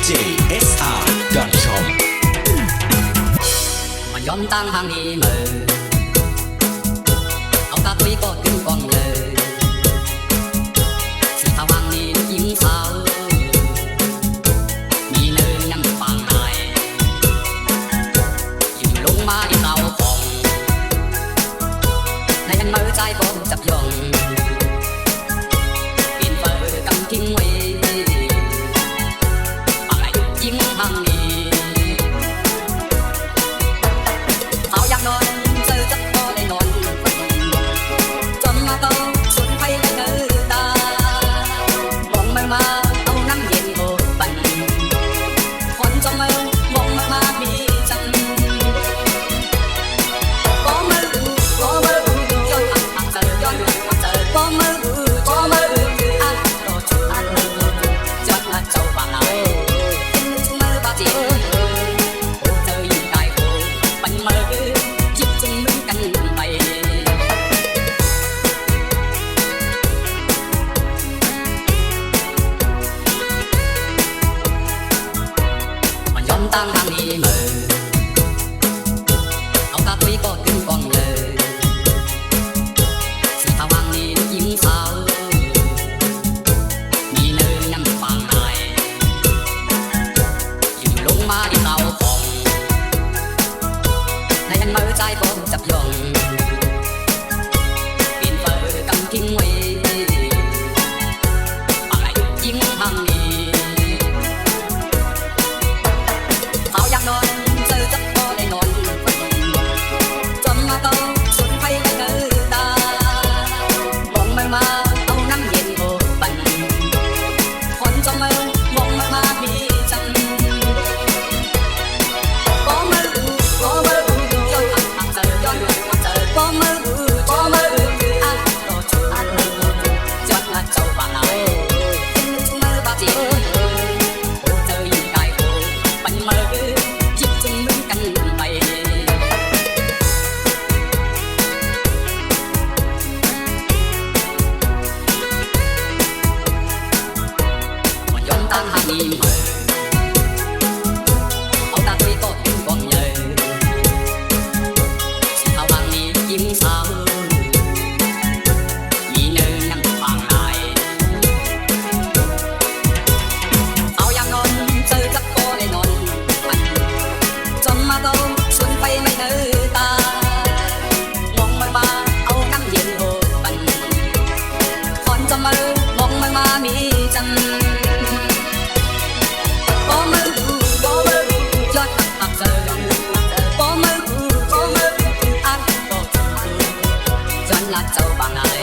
djsr.com mà nhóm tăng hàng đi mờ ông ta quý có kinh con nhờ chỉ thao hàng điยิ้มsaoมีเนินน้ำปางนายอยู่ลงมาที่เราของในอันมือใจผมจับยองเป็นเปิดกำทิ้งไว้ปากไหลยิ้มทางนี้เขาอยากนอนเจอจับพอได้นอนจนมาเต้าสุดไปเลยเนื้อตามองไม่มาเอาน้ำเย็นโอบบันคนจมมองมามีจังก็มือย้อนอักเจอย้อนอักเจอก็มืออักรอจุอันจนละเจ้าบางเอาเป็นจุมือบาจีเจอยิ่งได้โอ้ปันมือยิบจุมือกันไปมันยอมตั้งทางนี้มือเอาตาคุยก็ขึ้นกองเลยสีขาววางนี้ยิ้มสาวมีเนินน้ำปางนายอยู่ลงมาที่เราของในอันมือใจผมจับยองเป็นเปิดกำทิ้งไว้ปากไหลยิ้มทางนี้เขาอยากนอนเจอจับพอได้นอนจนมาเต้าสุดไปเลยเนื้อตามองไม่มาเอาน้ำเย็นโอบบันคนจมมองไม่มามีจังก็มือย้อนอักเจอย้อนอักเจอก็มืออักรอจุอันจนละเจ้าบางเอาเป็นจุมือบาจีเจอยิ่งได้โอ้ปันมือยิบจุมือกันไปมันย้อนตั้งหามีมือเอาตาคุยก็ขึ้นกองใหญ่สีขาววางนี้ยิ้มสาวมีเนินน้ำปางนายเอาอยากนอนเจอจักพอได้นอนมันจนมาเต้าชวนไปไม่เนื้อตามองไม่มาเอาน้ำเย็นโอบบันคนจะมามองไม่มามีจังก็มือย้อนอักเจอก็มืออักก็จนละเจ้าบางนาย